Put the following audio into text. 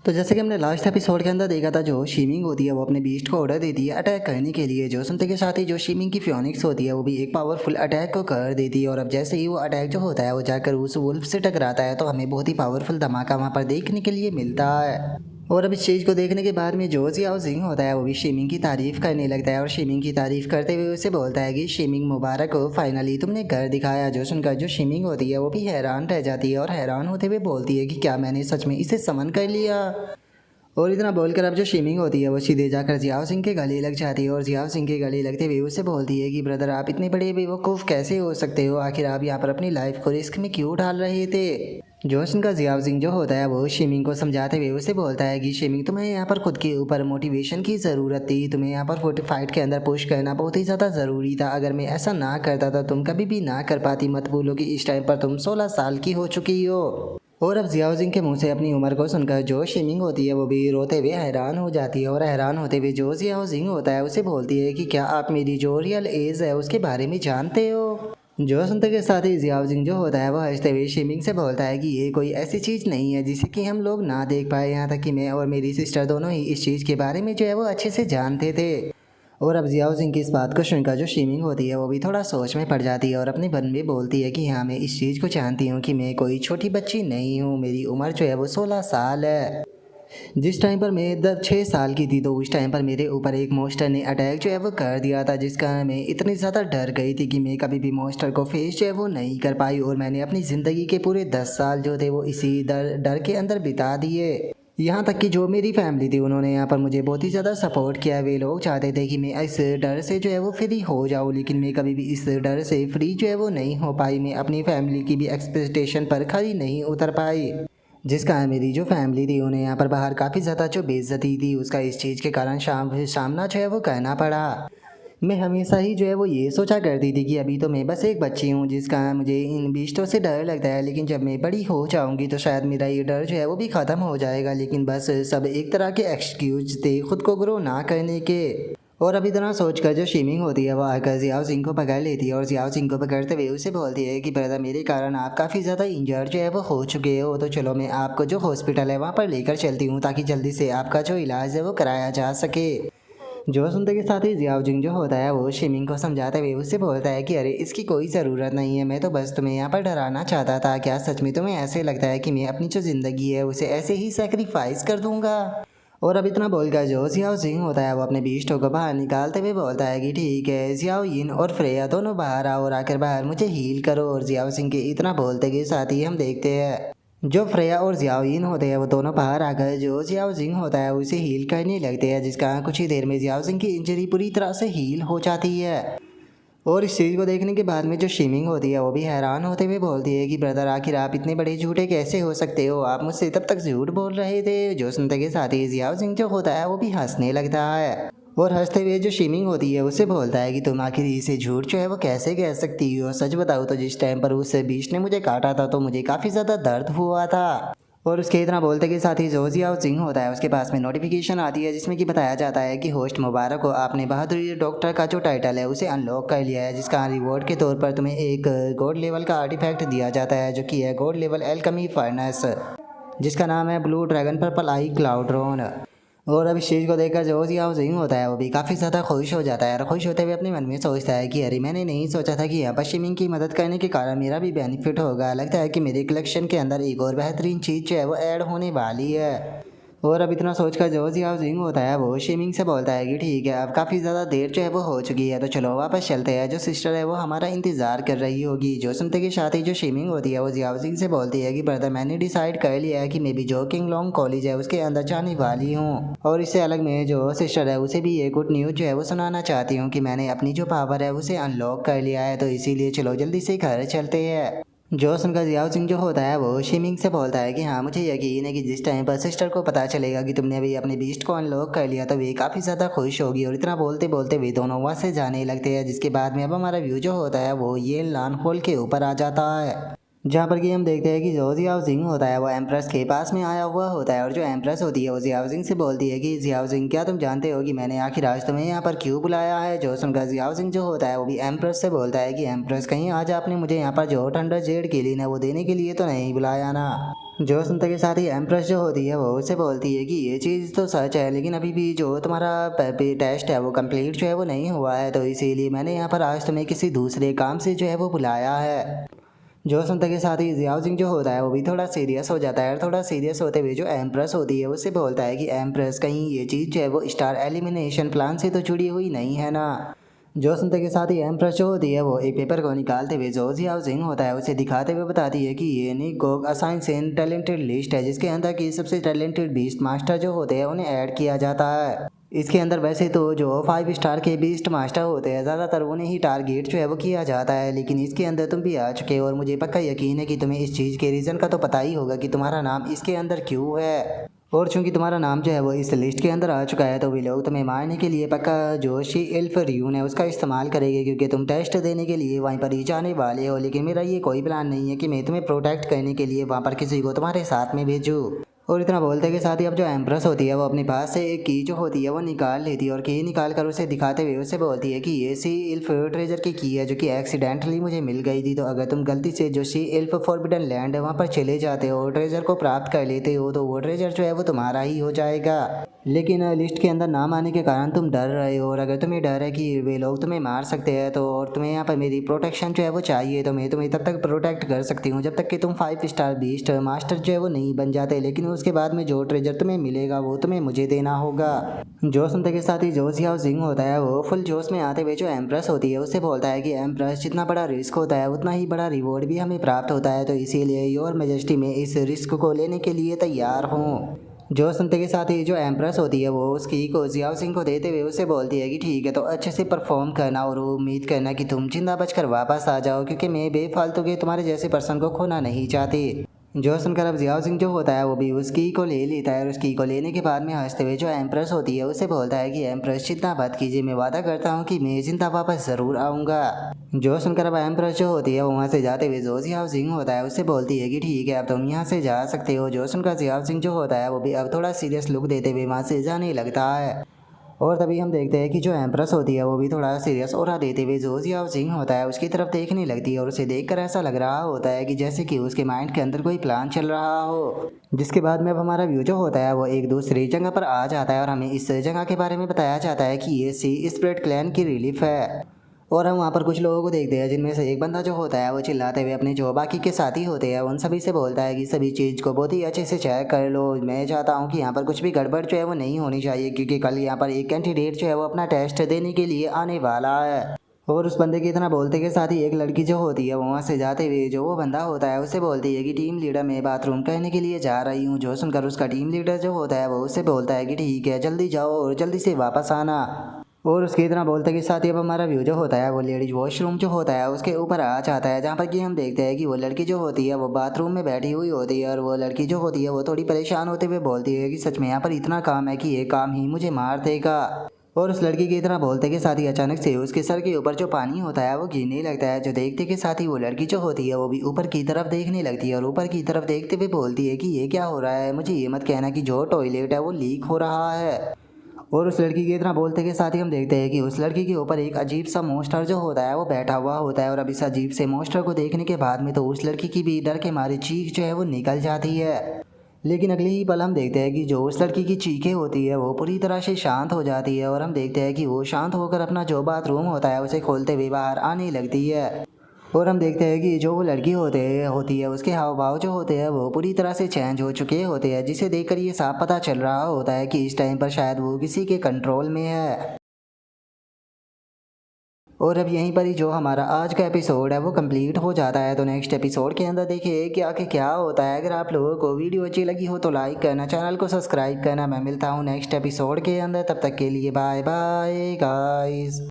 तो जैसे कि हमने लास्ट एपिसोड के अंदर देखा था, जो शीमिंग होती है वो अपने बीस्ट को ऑर्डर देती है अटैक करने के लिए। जो सुनते के साथ ही जो शीमिंग की फियोनिक्स होती है वो भी एक पावरफुल अटैक को कर देती है। और अब जैसे ही वो अटैक जो होता है वो जाकर उस वुल्फ से टकराता है, तो हमें बहुत ही पावरफुल धमाका वहाँ पर देखने के लिए मिलता है। और अब इस चीज़ को देखने के बाद में जो जियाओ जिंग होता है वो भी शीमिंग की तारीफ करने लगता है। और शीमिंग की तारीफ करते हुए उसे बोलता है कि शीमिंग मुबारक हो, फाइनली तुमने घर दिखाया। जो सुनकर जो शीमिंग होती है वो भी हैरान रह जाती है और हैरान होते हुए बोलती है कि क्या मैंने सच में इसे समन कर लिया। और इतना बोलकर अब जो शीमिंग होती है वो सीधे जाकर जियाओ सिंह के गले लग जाती है। और जियाओ सिंह के गले लगते हुए उससे बोलती है कि ब्रदर, आप इतने बड़े बेवकूफ़ कैसे हो सकते हो? आखिर आप यहाँ पर अपनी लाइफ को रिस्क में क्यों डाल रहे थे? जोशन का जियाओ सिंह जो होता है वो शीमिंग को समझाते हुए उसे बोलता है कि शीमिंग, तुम्हें यहाँ पर खुद के ऊपर मोटिवेशन की ज़रूरत थी। तुम्हें यहाँ पर फुट फाइट के अंदर पुश करना बहुत ही ज़्यादा ज़रूरी था। अगर मैं ऐसा ना करता था तुम कभी भी ना कर पाती। मत भूलो कि इस टाइम पर तुम 16 साल की हो चुकी हो। और अब जियाओ जिंग के मुंह से अपनी उम्र को सुनकर जो शीमिंग होती है वो भी रोते हुए हैरान हो जाती है। और हैरान होते हुए जो जियाओ जिंग होता है उसे बोलती है कि क्या आप मेरी जो रियल एज है उसके बारे में जानते हो? जो सुनते के साथ ही जियाओ जिंग जो होता है वो हंसते हुए शीमिंग से बोलता है कि ये कोई ऐसी चीज़ नहीं है जिसे कि हम लोग ना देख पाए। यहाँ तक कि मैं और मेरी सिस्टर दोनों ही इस चीज़ के बारे में जो है वो अच्छे से जानते थे। और अब जियाओ सिंह की इस बात को सुनकर जो शीमिंग होती है वो भी थोड़ा सोच में पड़ जाती है और अपने मन में बोलती है कि हाँ, मैं इस चीज़ को जानती हूँ कि मैं कोई छोटी बच्ची नहीं हूँ। मेरी उम्र जो है वो 16 साल है। जिस टाइम पर मैं 6 साल की थी तो उस टाइम पर मेरे ऊपर एक मॉन्स्टर ने अटैक जो है वो कर दिया था, जिसका मैं इतनी ज़्यादा डर गई थी कि मैं कभी भी मॉन्स्टर को फेस जो है वो नहीं कर पाई। और मैंने अपनी ज़िंदगी के पूरे 10 साल जो थे वो इसी डर डर के अंदर बिता दिए। यहाँ तक कि जो मेरी फैमिली थी उन्होंने यहाँ पर मुझे बहुत ही ज़्यादा सपोर्ट किया। वे लोग चाहते थे कि मैं इस डर से जो है वो फ्री हो जाऊँ, लेकिन मैं कभी भी इस डर से फ्री जो है वो नहीं हो पाई। मैं अपनी फैमिली की भी एक्सपेक्टेशन पर खरी नहीं उतर पाई, जिसका मेरी जो फैमिली थी उन्हें यहाँ पर बाहर काफ़ी ज़्यादा जो बेइज्जती थी उसका इस चीज़ के कारण सामना जो है वो करना पड़ा। मैं हमेशा ही जो है वो ये सोचा करती थी कि अभी तो मैं बस एक बच्ची हूँ जिसका मुझे इन बीस्टों से डर लगता है, लेकिन जब मैं बड़ी हो जाऊँगी तो शायद मेरा ये डर जो है वो भी ख़त्म हो जाएगा। लेकिन बस सब एक तरह के एक्सक्यूज थे खुद को ग्रो ना करने के। और अभी इतना सोचकर जो शीमिंग होती है वो आकर जियाओ सिंह को पकड़ लेती है और जियाओ सिंह को पकड़ते हुए उसे बोलती है कि ब्रदर, मेरे कारण आप काफ़ी ज़्यादा इंजर्ड जो है वो हो चुके हो, तो चलो मैं आपको जो हॉस्पिटल है वहाँ पर लेकर चलती हूँ ताकि जल्दी से आपका जो इलाज है वो कराया जा सके। जो सुनते के साथ ही जियाओ जिंग जो होता है वो शीमिंग को समझाते हुए उससे बोलता है कि अरे इसकी कोई ज़रूरत नहीं है, मैं तो बस तुम्हें यहाँ पर डराना चाहता था। क्या सच में तुम्हें ऐसे लगता है कि मैं अपनी जो ज़िंदगी है उसे ऐसे ही सेक्रीफाइस कर दूंगा? और अब इतना बोलकर जो जियाओ जिंग होता है वो अपने बीस्टों को बाहर निकालते हुए बोलता है कि ठीक है, जियाओ यिन और फ्रेया दोनों बाहर आओ और आकर बाहर मुझे हील करो। और जियाओ सिंह के इतना बोलते के साथ ही हम देखते हैं जो फ्रेया और जियाओ यिन होते हैं वो दोनों बाहर आकर जो जियाओ जिंग होता है उसे हील करने लगते हैं, जिसका कुछ ही देर में जियाओ जिंग की इंजरी पूरी तरह से हील हो जाती है। और इस चीज़ को देखने के बाद में जो शीमिंग होती है वो भी हैरान होते हुए बोलती है कि ब्रदर, आखिर आप इतने बड़े झूठे कैसे हो सकते हो? आप मुझसे तब तक झूठ बोल रहे थे। जो सुनते के साथ ही जियाओ सिंह जो होता है वो भी हंसने लगता है और हंसते हुए जो शीमिंग होती है उससे बोलता है कि तुम आखिर इसे झूठ जो है वो कैसे कह सकती हो? सच बताओ तो जिस टाइम पर उस बीच ने मुझे काटा था तो मुझे काफ़ी ज़्यादा दर्द हुआ था। और उसके इतना बोलते के साथ ही जो जियाओ सिंह होता है उसके पास में नोटिफिकेशन आती है जिसमें कि बताया जाता है कि होस्ट मुबारक को, आपने बहादुर डॉक्टर का जो टाइटल है उसे अनलॉक कर लिया है, जिसका रिवॉर्ड के तौर पर तुम्हें एक गॉड लेवल का आर्टिफैक्ट दिया जाता है जो कि है गॉड लेवल एल्केमी फर्नेस, जिसका नाम है ब्लू ड्रैगन पर्पल आई क्लाउड्रॉन। और अब इस चीज़ को देखकर जो जियाओ जिंग होता है वो भी काफ़ी ज़्यादा खुश हो जाता है और खुश होते हुए अपने मन में सोचता है कि अरे, मैंने नहीं सोचा था कि यहाँ पर शीमिंग की मदद करने के कारण मेरा भी बेनिफिट होगा। लगता है कि मेरे कलेक्शन के अंदर एक और बेहतरीन चीज़ जो है वो ऐड होने वाली है। और अब इतना सोचकर जो जियाओ जिंग होता है वो शीमिंग से बोलता है कि ठीक है, अब काफ़ी ज़्यादा देर जो है वो हो चुकी है, तो चलो वापस चलते हैं। जो सिस्टर है वो हमारा इंतज़ार कर रही होगी। जो सुनते के साथ ही जो शीमिंग होती है वो जियाओ जिंग से बोलती है कि ब्रदर, मैंने डिसाइड कर लिया है कि मैं भी जो किंग लॉन्ग कॉलेज है उसके अंदर जाने वाली हूँ। और इससे अलग मैं जो सिस्टर है उसे भी ये गुड न्यूज़ जो है वो सुनाना चाहती हूँ कि मैंने अपनी जो पावर है उसे अनलॉक कर लिया है, तो इसीलिए चलो जल्दी से घर चलते हैं। जो सुनकर जियाओ सिंह जो होता है वो शीमिंग से बोलता है कि हाँ, मुझे यकीन है कि जिस टाइम पर सिस्टर को पता चलेगा कि तुमने अभी अपने बीस्ट को अनलॉक कर लिया तो वे काफ़ी ज़्यादा खुश होगी। और इतना बोलते बोलते वे दोनों वहाँ से जाने लगते हैं, जिसके बाद में अब हमारा व्यू जो होता है वो ये लान होल के ऊपर आ जाता है। जहाँ पर कि हम देखते हैं कि जो जियाओ जिंग होता है वो एम्प्रेस के पास में आया हुआ होता है और जो एम्प्रेस होती है वो जियाओ जिंग से बोलती है कि जियाओ जिंग क्या तुम जानते हो कि मैंने आखिर आज तुम्हें यहाँ पर क्यों बुलाया है। जो सुनकर जियाओ जिंग जो होता है वो भी एम्प्रेस से बोलता है कि एम्प्रेस कहीं आज आपने मुझे यहाँ पर जो ठंडा जेड के लिए ना वो देने के लिए तो नहीं बुलाया ना। जो सुनते के साथ ही एम्प्रेस जो होती है वो उससे बोलती है कि ये चीज़ तो सच है लेकिन अभी भी जो तुम्हारा टेस्ट है वो कंप्लीट जो है वो नहीं हुआ है, तो इसीलिए मैंने यहाँ पर आज तुम्हें किसी दूसरे काम से जो है वो बुलाया है। जो सुनते के साथ ही जियाओ जिंग जो होता है वो भी थोड़ा सीरियस हो जाता है और थोड़ा सीरियस होते हुए जो एम्प्रेस होती है उससे बोलता है कि एम्प्रेस कहीं ये चीज़ जो है वो स्टार एलिमिनेशन प्लान से तो जुड़ी हुई नहीं है ना। जो सुनते के साथ ही एम्प्रेस जो होती है वो एक पेपर को निकालते हुए जो जियाओ जिंग होता है उसे दिखाते हुए बताती है कि ये निक गोग असाइन सेन टैलेंटेड लिस्ट है जिसके अंदर की सबसे टैलेंटेड बीस्ट मास्टर जो होते हैं उन्हें ऐड किया जाता है। इसके अंदर वैसे तो जो 5 स्टार के बीस्ट मास्टर होते हैं ज़्यादातर उन्हें ही टारगेट जो है वो किया जाता है, लेकिन इसके अंदर तुम भी आ चुके हो और मुझे पक्का यकीन है कि तुम्हें इस चीज़ के रीज़न का तो पता ही होगा कि तुम्हारा नाम इसके अंदर क्यों है। और चूंकि तुम्हारा नाम जो है वो इस लिस्ट के अंदर आ चुका है तो वे लोग तुम्हें मारने के लिए पक्का जो शी एल्फ रियून है उसका इस्तेमाल करेंगे क्योंकि तुम टेस्ट देने के लिए वहीं पर ही जाने वाले हो। लेकिन मेरा ये कोई प्लान नहीं है कि मैं तुम्हें प्रोटेक्ट करने के लिए वहाँ पर किसी को तुम्हारे साथ में भेजूँ। और इतना बोलते के साथ ही अब जो एम्प्रेस होती है वो अपने पास से एक की जो होती है वो निकाल लेती है और की निकाल कर उसे दिखाते हुए उसे बोलती है कि ये सी इल्फ ट्रेजर की है जो कि एक्सीडेंटली मुझे मिल गई थी, तो अगर तुम गलती से जो सी इल्फ फॉरबिडन लैंड है वहाँ पर चले जाते हो और ट्रेजर को प्राप्त कर लेते हो तो वो ट्रेजर जो है वो तुम्हारा ही हो जाएगा। लेकिन लिस्ट के अंदर नाम आने के कारण तुम डर रहे हो और अगर तुम्हें डर है कि वे लोग तुम्हें मार सकते हैं तो और तुम्हें यहाँ पर मेरी प्रोटेक्शन जो है वो चाहिए तो मैं तुम्हें तब तक प्रोटेक्ट कर सकती हूँ जब तक कि तुम 5 स्टार बीस्ट मास्टर जो है वो नहीं बन जाते, लेकिन उसके बाद में जो ट्रेजर तुम्हें मिलेगा वो तुम्हें मुझे देना होगा। जो सुनते के साथ ही जो जियाओ जिंग होता है वो फुल जोश में आते हुए जो एम्प्रेस होती है उससे बोलता है कि एम्प्रेस जितना बड़ा रिस्क होता है उतना ही बड़ा रिवॉर्ड भी हमें प्राप्त होता है, तो इसीलिए योर मेजेस्टी में इस रिस्क को लेने के लिए तैयार हूँ। जो सुनते के साथ ही जो एम्प्रेस होती है वो उसकी को जियाओ सिंह को देते हुए उससे बोलती है कि ठीक है तो अच्छे से परफॉर्म करना और उम्मीद करना कि तुम जिंदा बचकर वापस आ जाओ क्योंकि मैं बेफालतू के तुम्हारे जैसे पर्सन को खोना नहीं चाहती। जो सुनकर अब जियाओ सिंह जो होता है वो भी उसकी को ले लेता है और उसकी को लेने के बाद में हंसते हुए जो एम्प्रेस होती है उससे बोलता है कि एम्प्रेस चिंता मत कीजिए, मैं वादा करता हूँ कि मैं जिंदा वापस ज़रूर आऊँगा। जो सुनकर अब एम्प्रेस जो होती है वो वहाँ से जाते हुए जो जियाओ सिंह होता है उससे बोलती है कि ठीक है अब तुम यहाँ से जा सकते हो। जो सुनकर जियाओ सिंह जो होता है वो भी अब थोड़ा सीरियस लुक देते हुए वहाँ से जाने लगता है। और तभी हम देखते हैं कि जो एम्प्रेस होती है वो भी थोड़ा सीरियस ऑरा देते हुए जो जियाओ सिंह होता है उसकी तरफ देखने लगती है और उसे देखकर ऐसा लग रहा होता है कि जैसे कि उसके माइंड के अंदर कोई प्लान चल रहा हो। जिसके बाद में अब हमारा व्यू जो होता है वो एक दूसरी जगह पर आ जाता है और हमें इस जगह के बारे में बताया जाता है कि ये सी स्प्रेड क्लैन की रिलीफ है। और हम वहाँ पर कुछ लोगों को देखते हैं जिनमें से एक बंदा जो होता है वो चिल्लाते हुए अपने जो बाकी के साथी होते हैं उन सभी से बोलता है कि सभी चीज़ को बहुत ही अच्छे से चेक कर लो, मैं चाहता हूँ कि यहाँ पर कुछ भी गड़बड़ जो है वो नहीं होनी चाहिए क्योंकि कल यहाँ पर एक कैंडिडेट जो है वो अपना टेस्ट देने के लिए आने वाला है। और उस बंदे की इतना बोलते के साथ ही एक लड़की जो होती है वो वहाँ से जाते हुए जो वो बंदा होता है उससे बोलती है कि टीम लीडर मैं बाथरूम कहने के लिए जा रही हूँ। जो सुनकर उसका टीम लीडर जो होता है वो उससे बोलता है कि ठीक है जल्दी जाओ और जल्दी से वापस आना। और उसके इतना बोलते के साथ ही अब हमारा व्यू जो होता है वो लेडीज वॉशरूम जो होता है उसके ऊपर आ जाता है जहाँ पर कि हम देखते हैं कि वो लड़की जो होती है वो बाथरूम में बैठी हुई होती है और वो लड़की जो होती है वो थोड़ी परेशान होते हुए बोलती है कि सच में यहाँ पर इतना काम है कि ये काम ही मुझे मार देगा। और उस लड़की की इतना बोलते के साथ ही अचानक से उसके सर के ऊपर जो पानी होता है वो गिरने लगता है। जो देखते के साथ ही वो लड़की जो होती है वो भी ऊपर की तरफ देखने लगती है और ऊपर की तरफ देखते हुए बोलती है कि ये क्या हो रहा है, मुझे ये मत कहना कि जो टॉयलेट है वो लीक हो रहा है। और उस लड़की के इतना बोलते के साथ ही हम देखते हैं कि उस लड़की के ऊपर एक अजीब सा मोस्टर जो होता है वो बैठा हुआ होता है और अब इस अजीब से मोस्टर को देखने के बाद में तो उस लड़की की भी डर के मारे चीख जो है वो निकल जाती है। लेकिन अगले ही पल हम देखते हैं कि जो उस लड़की की चीखें होती है वो पूरी तरह से शांत हो जाती है और हम देखते हैं कि वो शांत होकर अपना जो बाथरूम होता है उसे खोलते हुए बाहर आने लगती है। और हम देखते हैं कि जो वो लड़की होती है उसके हाव भाव जो होते हैं वो पूरी तरह से चेंज हो चुके होते हैं, जिसे देखकर ये साफ पता चल रहा होता है कि इस टाइम पर शायद वो किसी के कंट्रोल में है। और अब यहीं पर ही जो हमारा आज का एपिसोड है वो कंप्लीट हो जाता है। तो नेक्स्ट एपिसोड के अंदर देखिए कि आगे क्या होता है। अगर आप लोगों को वीडियो अच्छी लगी हो तो लाइक करना, चैनल को सब्सक्राइब करना। मैं मिलता हूँ नेक्स्ट एपिसोड के अंदर, तब तक के लिए बाय बाय गाइस।